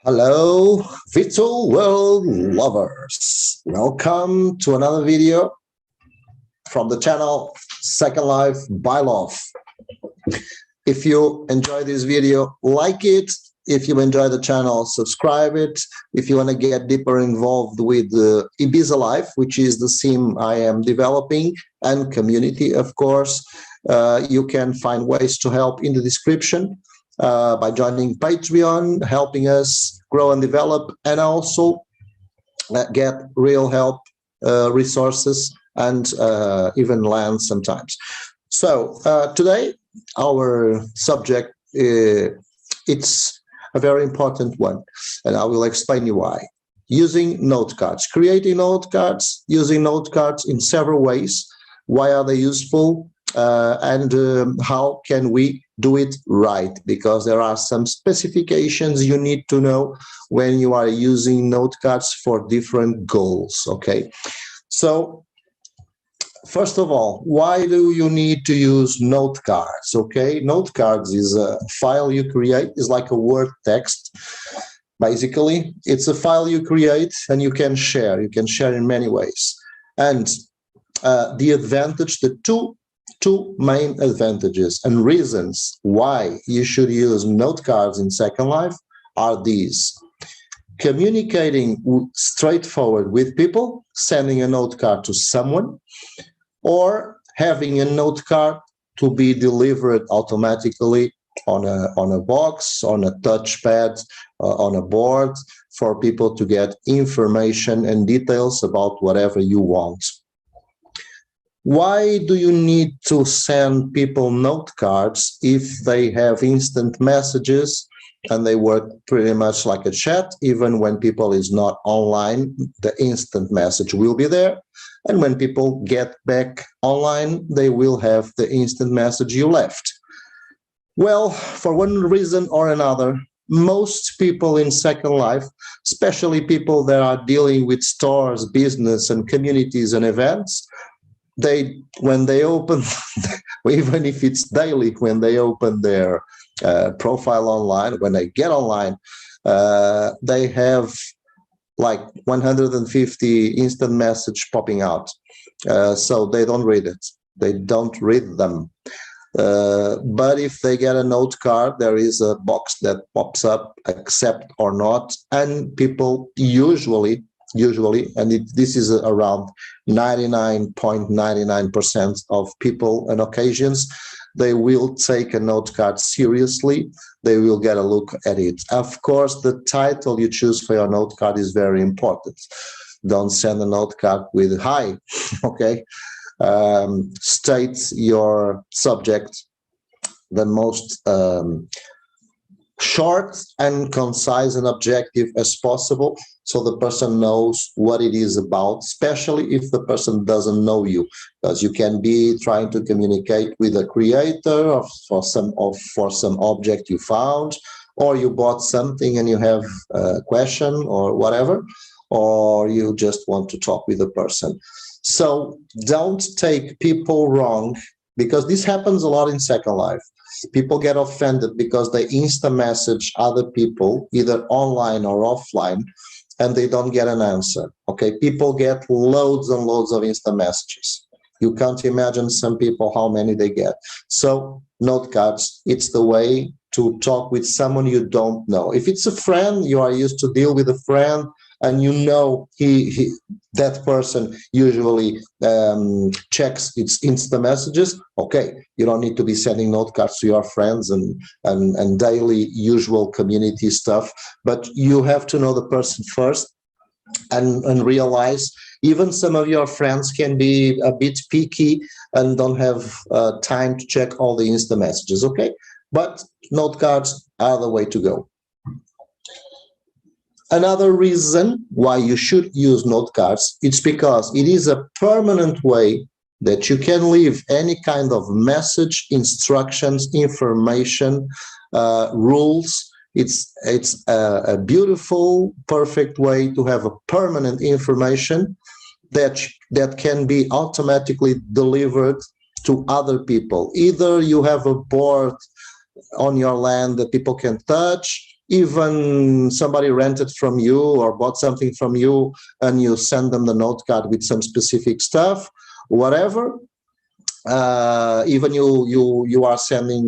Hello, virtual world lovers. Welcome to another video from the channel Second Life by Loff. If you enjoy this video, like it. If you enjoy the channel, subscribe it. If you want to get deeper involved with Ibiza Life, which is the sim I am developing, and community, of course, you can find ways to help in the description. By joining Patreon, helping us grow and develop, and also get real help, resources, and even land sometimes. So today, our subject, it's a very important one, and I will explain you why. Using note cards, creating note cards, using note cards in several ways. Why are they useful? And how can we do it right? Because there are some specifications you need to know when you are using note cards for different goals. Okay, so first of all, why do you need to use note cards? Okay, note cards is a file you create, is like a word text. Basically, it's a file you create and you can share. You can share in many ways. And the advantage, the two main advantages and reasons why you should use note cards in Second Life are these: communicating straightforward with people, sending a note card to someone, or having a note card to be delivered automatically on a box, on a touchpad, on a board, for people to get information and details about whatever you want. Why do you need to send people note cards if they have instant messages and they work pretty much like a chat? Even when people is not online, the instant message will be there. And when people get back online, they will have the instant message you left. Well, for one reason or another, most people in Second Life, especially people that are dealing with stores, business, and communities and events, when they open, even if it's daily, when they open their profile online, when they get online, they have like 150 instant message popping out. So they don't read it. They don't read them. But if they get a note card, there is a box that pops up, accept or not, and people usually, and this is around 99.99% of people and occasions, they will take a note card seriously. They will get a look at it. Of course, the title you choose for your note card is very important. Don't send a note card with "hi," okay? State your subject the most short and concise and objective as possible, so the person knows what it is about, especially if the person doesn't know you, because you can be trying to communicate with a creator for some object you found, or you bought something and you have a question or whatever, or you just want to talk with a person. So don't take people wrong, because this happens a lot in Second Life. People get offended because they insta message other people, either online or offline, and they don't get an answer. Okay, people get loads and loads of insta messages. You can't imagine some people how many they get. So note cards, it's the way to talk with someone you don't know. If it's a friend, you are used to deal with a friend, and you know that person usually checks its Insta messages. Okay, you don't need to be sending note cards to your friends and daily usual community stuff, but you have to know the person first and realize even some of your friends can be a bit picky and don't have time to check all the Insta messages, okay? But note cards are the way to go. Another reason why you should use note cards, it's because it is a permanent way that you can leave any kind of message, instructions, information, rules. It's a beautiful, perfect way to have a permanent information that can be automatically delivered to other people. Either you have a board on your land that people can touch, even somebody rented from you or bought something from you, and you send them the note card with some specific stuff, whatever. Even you are sending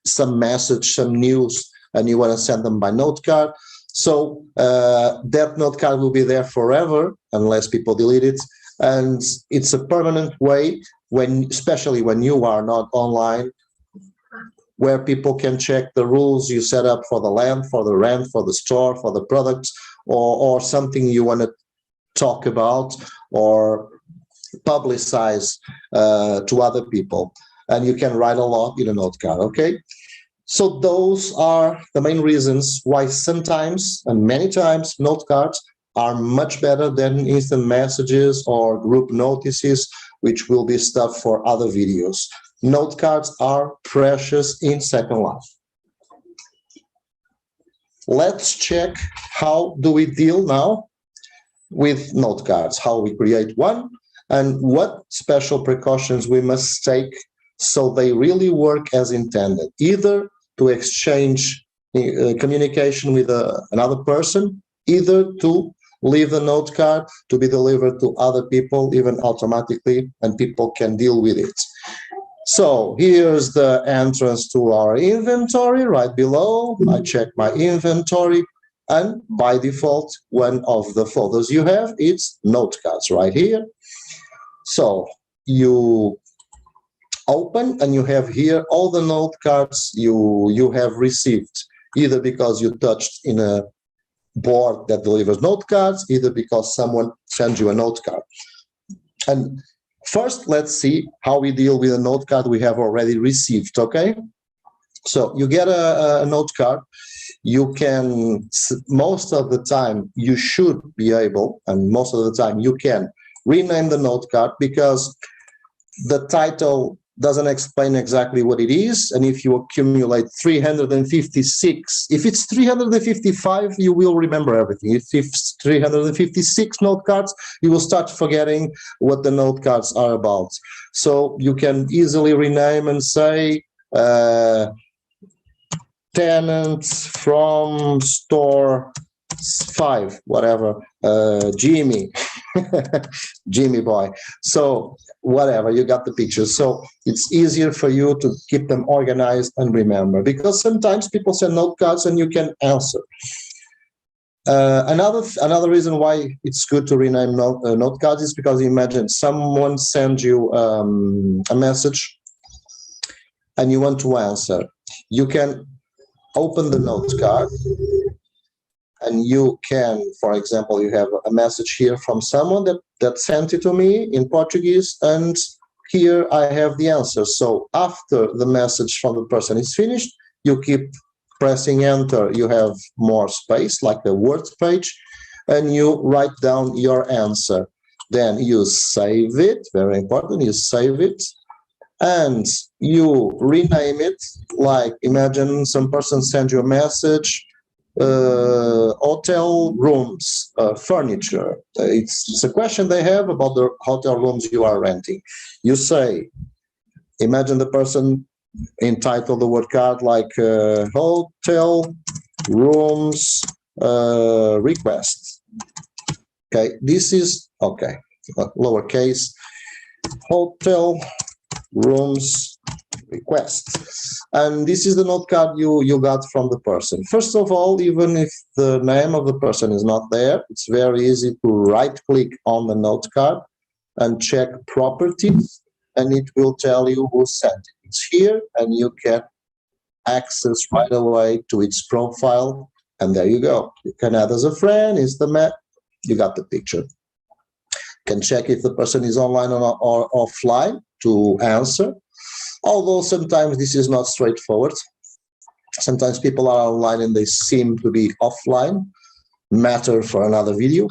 some message, some news, and you want to send them by note card. So that note card will be there forever unless people delete it, and it's a permanent way, especially when you are not online, where people can check the rules you set up for the land, for the rent, for the store, for the products, or something you want to talk about or publicize to other people. And you can write a lot in a note card, okay? So those are the main reasons why sometimes, and many times, note cards are much better than instant messages or group notices, which will be stuff for other videos. Note cards are precious in Second Life. Let's check how do we deal now with note cards, how we create one, and what special precautions we must take so they really work as intended, either to exchange communication with another person, either to leave a note card to be delivered to other people, even automatically, and people can deal with it. So here's the entrance to our inventory right below. I check my inventory, and by default, one of the folders you have, it's note cards right here. So you open and you have here all the note cards you have received, either because you touched in a board that delivers note cards, either because someone sends you a note card. And first, let's see how we deal with a note card we have already received, okay? So you get a note card. You can, most of the time, you should be able, and most of the time you can rename the note card, because the title doesn't explain exactly what it is. And if you accumulate 356, if it's 355, you will remember everything. If it's 356 note cards, you will start forgetting what the note cards are about. So you can easily rename and say, tenant from store 5, whatever, Jimmy, Jimmy boy. So whatever, you got the picture. So it's easier for you to keep them organized and remember, because sometimes people send note cards and you can answer. Another reason why it's good to rename note cards is because, imagine someone sends you a message and you want to answer. You can open the note card and you can, for example, you have a message here from someone that sent it to me in Portuguese, and here I have the answer. So after the message from the person is finished, you keep pressing enter. You have more space, like a word page, and you write down your answer. Then you save it, very important, you save it, and you rename it. Like, imagine some person sends you a message, hotel rooms, furniture. It's a question they have about the hotel rooms you are renting. You say, imagine the person entitled the word card like hotel rooms request. Okay, this is, okay, lowercase, hotel rooms request. And this is the note card you got from the person. First of all, even if the name of the person is not there, it's very easy to right click on the note card and check properties, and it will tell you who sent it. It's here, and you can access right away to its profile, and there you go. You can add as a friend, is the map, you got the picture. You can check if the person is online or offline to answer. Although sometimes this is not straightforward. Sometimes people are online and they seem to be offline. Matter for another video.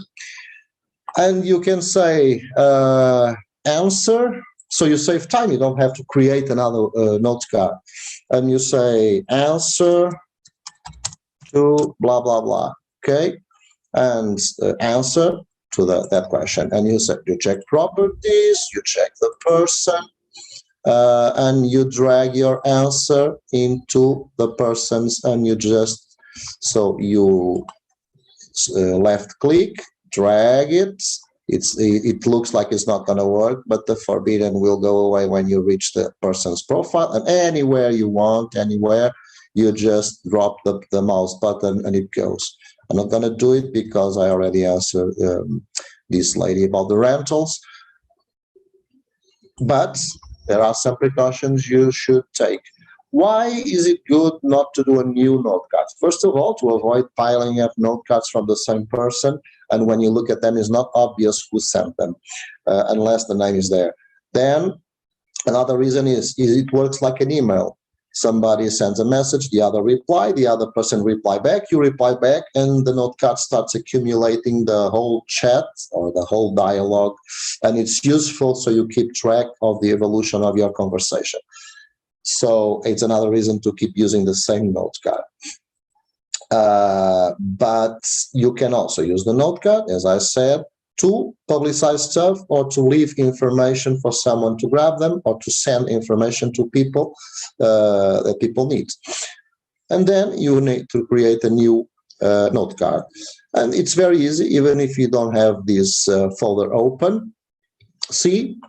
And you can say answer. So you save time. You don't have to create another note card. And you say answer to blah, blah, blah. Okay? And answer to that question. And you check properties, you check the person, and you drag your answer into the person's, and you just So you left click, drag it. It looks like it's not going to work, but the forbidden will go away when you reach the person's profile. And anywhere you want, anywhere, you just drop the mouse button and it goes. I'm not going to do it because I already answered this lady about the rentals. But there are some precautions you should take. Why is it good not to do a new note card? First of all, to avoid piling up note cards from the same person, and when you look at them, it's not obvious who sent them, unless the name is there. Then another reason is it works like an email. Somebody sends a message, the other person reply back, you reply back, and the note card starts accumulating the whole chat or the whole dialogue, and it's useful so you keep track of the evolution of your conversation. So it's another reason to keep using the same note card. But you can also use the note card, as I said, to publicize stuff or to leave information for someone to grab them or to send information to people that people need. And then you need to create a new note card. And it's very easy, even if you don't have this folder open. See?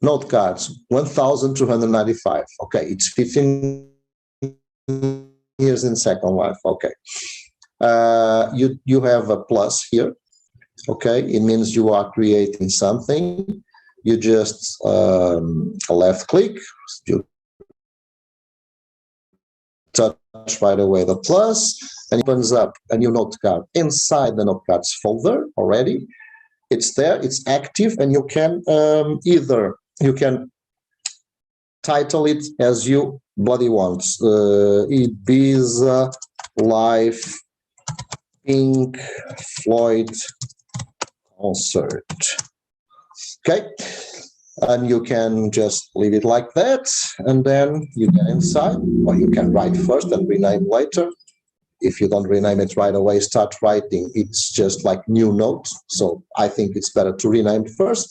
Note cards, 1,295. Okay, it's 15 years in Second Life. Okay, you have a plus here. Okay, it means you are creating something. You just left click, you touch right away the plus, and it opens up a new note card inside the note cards folder already. It's there, it's active, and you can you can title it as you bloody want. Ibiza Live Pink Floyd concert. Okay, and you can just leave it like that, and then you get inside, or you can write first and rename later. If you don't rename it right away, start writing, it's just like new note. So I think it's better to rename first.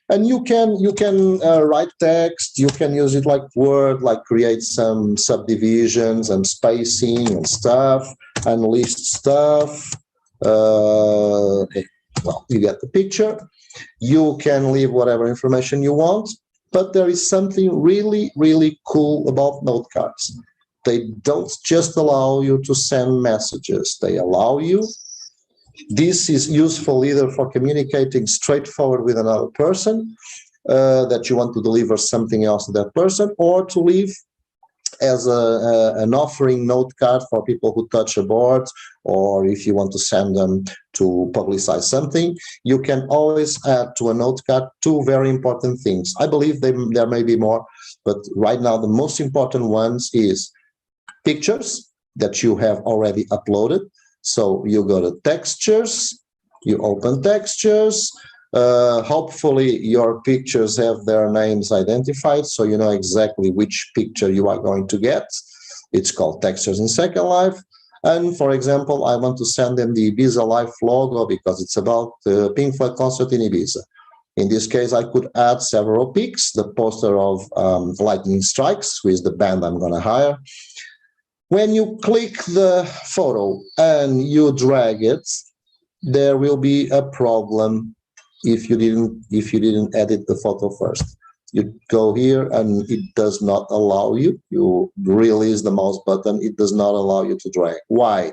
And you can write text, you can use it like Word, like create some subdivisions and spacing and stuff, and list stuff. Well, you get the picture. You can leave whatever information you want, but there is something really, really cool about note cards. They don't just allow you to send messages. They allow you. This is useful either for communicating straightforward with another person, that you want to deliver something else to that person, or to leave as an offering note card for people who touch a board, or if you want to send them to publicize something. You can always add to a note card two very important things. I believe there may be more, but right now the most important ones is pictures that you have already uploaded. So you go to textures, you open textures. Hopefully your pictures have their names identified, so you know exactly which picture you are going to get. It's called textures in Second Life. And for example, I want to send them the Ibiza Life logo because it's about the Pink Floyd concert in Ibiza. In this case, I could add several pics, the poster of Lightning Strikes, who is the band I'm going to hire. When you click the photo and you drag it, there will be a problem if you didn't edit the photo first. You go here and it does not allow you. You release the mouse button, it does not allow you to drag. Why?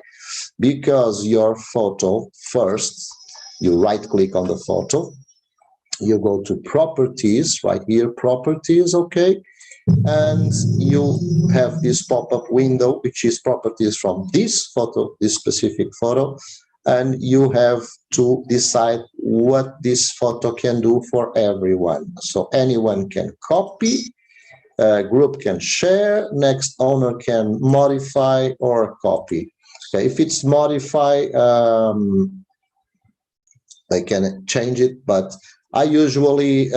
Because your photo first, you right click on the photo, you go to properties, right here, properties, okay? And you have this pop-up window, which is properties from this photo, this specific photo, and you have to decide what this photo can do for everyone. So anyone can copy, group can share, next owner can modify or copy. Okay, if it's modify, they can change it, but I usually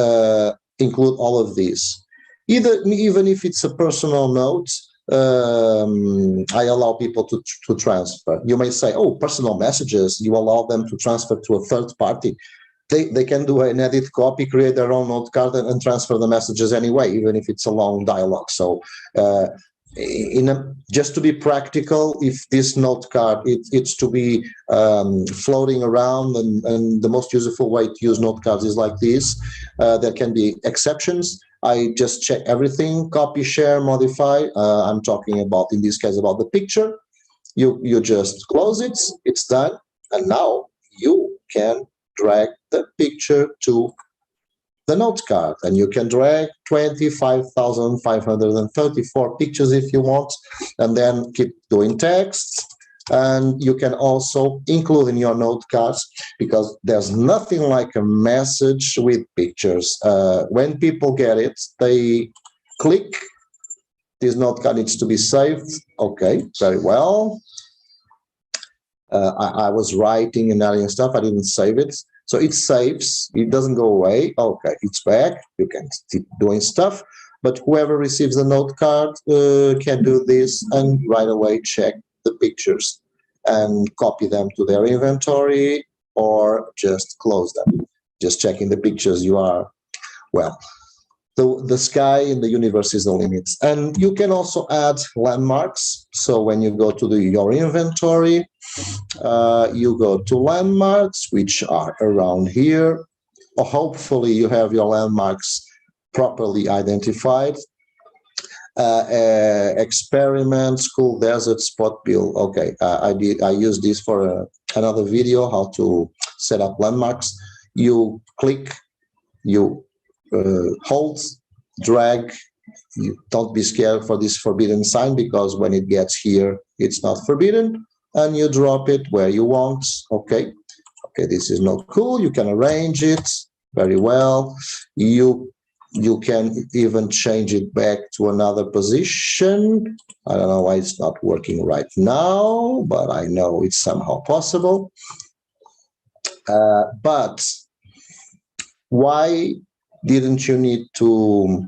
include all of these. Even if it's a personal note, I allow people to transfer. You may say, oh, personal messages, you allow them to transfer to a third party. They can do an edit copy, create their own note card and transfer the messages anyway, even if it's a long dialogue. So just to be practical, if this note card it's to be floating around, and the most useful way to use note cards is like this. There can be exceptions. I just check everything, copy, share, modify. I'm talking about, in this case, about the picture. You just close it, it's done, and now you can drag the picture to the note card, and you can drag 25,534 pictures if you want, and then keep doing text. And you can also include in your note cards, because there's nothing like a message with pictures. When people get it, they click, this note card needs to be saved. Okay, very well. I was writing and adding stuff, I didn't save it. So it saves, it doesn't go away. Okay, it's back, you can keep doing stuff. But whoever receives the note card can do this and right away check the pictures and copy them to their inventory, or just close them. Just checking the pictures, you are, well, the sky in the universe is the limit. And you can also add landmarks. So when you go to your inventory, you go to landmarks, which are around here. Or hopefully you have your landmarks properly identified. Experiment, school, desert, spot build. Okay, I used this for another video, how to set up landmarks. You click, you hold, drag. You don't be scared for this forbidden sign, because when it gets here, it's not forbidden, and you drop it where you want. Okay, this is not cool. You can arrange it very well. You can even change it back to another position. I don't know why it's not working right now, but I know it's somehow possible. But why didn't you need to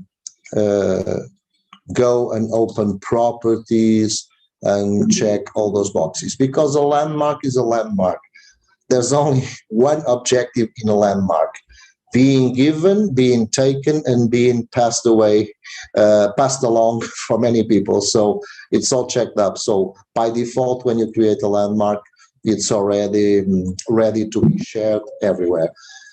go and open properties and check all those boxes? Because a landmark is a landmark. There's only one objective in a landmark: being given, being taken, and being passed away, passed along for many people. So it's all checked up. So by default, when you create a landmark, it's already ready to be shared everywhere.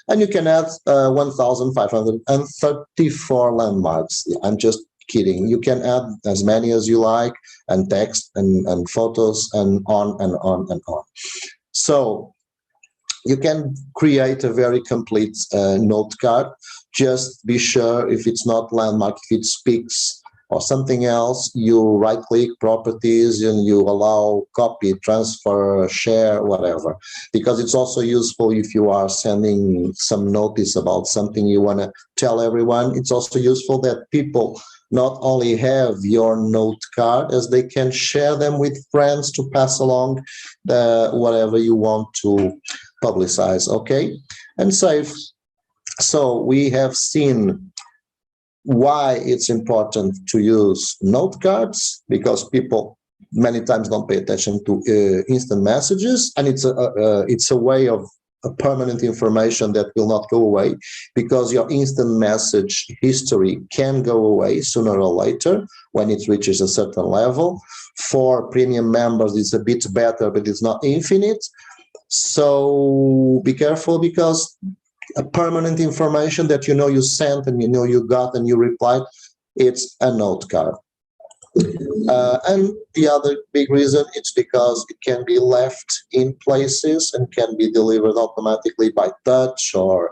And you can add 1,534 landmarks. I'm just kidding. You can add as many as you like, and text and photos and on and on and on. So you can create a very complete note card. Just be sure, if it's not landmark, if it speaks or something else, you right-click properties and you allow copy, transfer, share, whatever. Because it's also useful if you are sending some notice about something you want to tell everyone. It's also useful that people not only have your note card, as they can share them with friends to pass along whatever you want to publicize. Okay, and save. So we have seen why it's important to use note cards, because people many times don't pay attention to instant messages, and it's a way of permanent information that will not go away, because your instant message history can go away sooner or later when it reaches a certain level. For premium members, it's a bit better, but it's not infinite. So be careful, because a permanent information that you know you sent and you know you got and you replied, it's a note card. And the other big reason, it's because it can be left in places and can be delivered automatically by touch. Or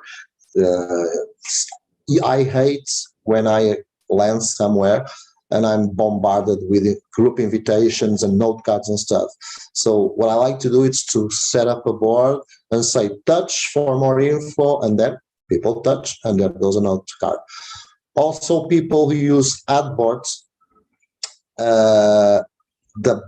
I hate when I land somewhere and I'm bombarded with group invitations and note cards and stuff. So what I like to do is to set up a board and say touch for more info, and then people touch and there goes a note card. Also, people who use ad boards, the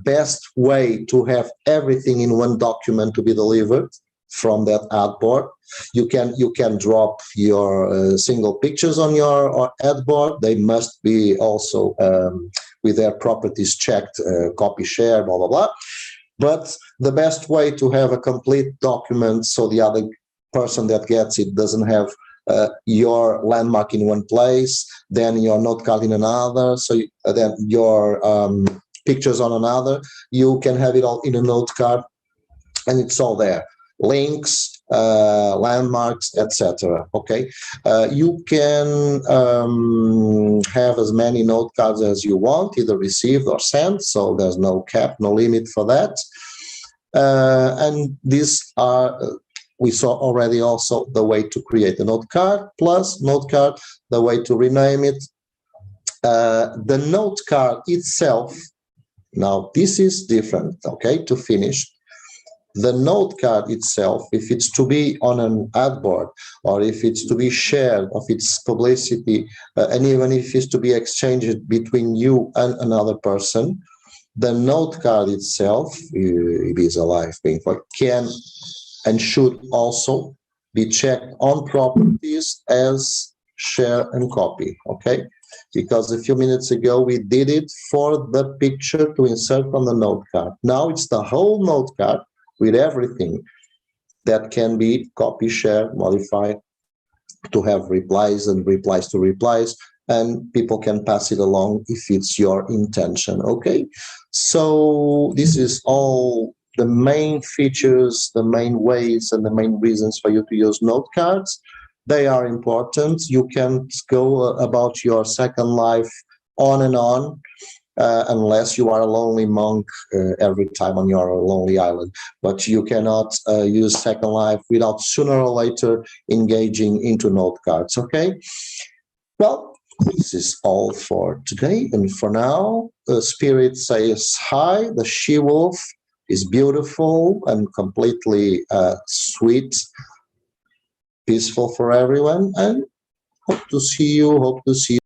best way to have everything in one document to be delivered from that ad board, you can drop your single pictures on your ad board. They must be also with their properties checked, copy, share, blah, blah, blah. But the best way to have a complete document, so the other person that gets it doesn't have your landmark in one place, then your note card in another, so then your pictures on another. You can have it all in a note card, and it's all there. Links, landmarks, etc. Okay, you can have as many note cards as you want, either received or sent, so there's no cap, no limit for that. And these are, we saw already also the way to create a note card, plus note card, the way to rename it. The note card itself, now this is different, okay, to finish. The note card itself, if it's to be on an ad board, or if it's to be shared, of its publicity, and even if it's to be exchanged between you and another person, the note card itself, it is a live being, can and should also be checked on properties as share and copy, okay? Because a few minutes ago we did it for the picture to insert on the note card. Now it's the whole note card with everything that can be copy, share, modify, to have replies and replies to replies, and people can pass it along if it's your intention, okay? So this is all the main features, the main ways, and the main reasons for you to use note cards. They are important. You can go about your Second Life on and on, unless you are a lonely monk every time on your lonely island. But you cannot use Second Life without sooner or later engaging into note cards, okay? Well, this is all for today. And for now, Spirit says hi. The she-wolf is beautiful and completely sweet, peaceful for everyone. And hope to see you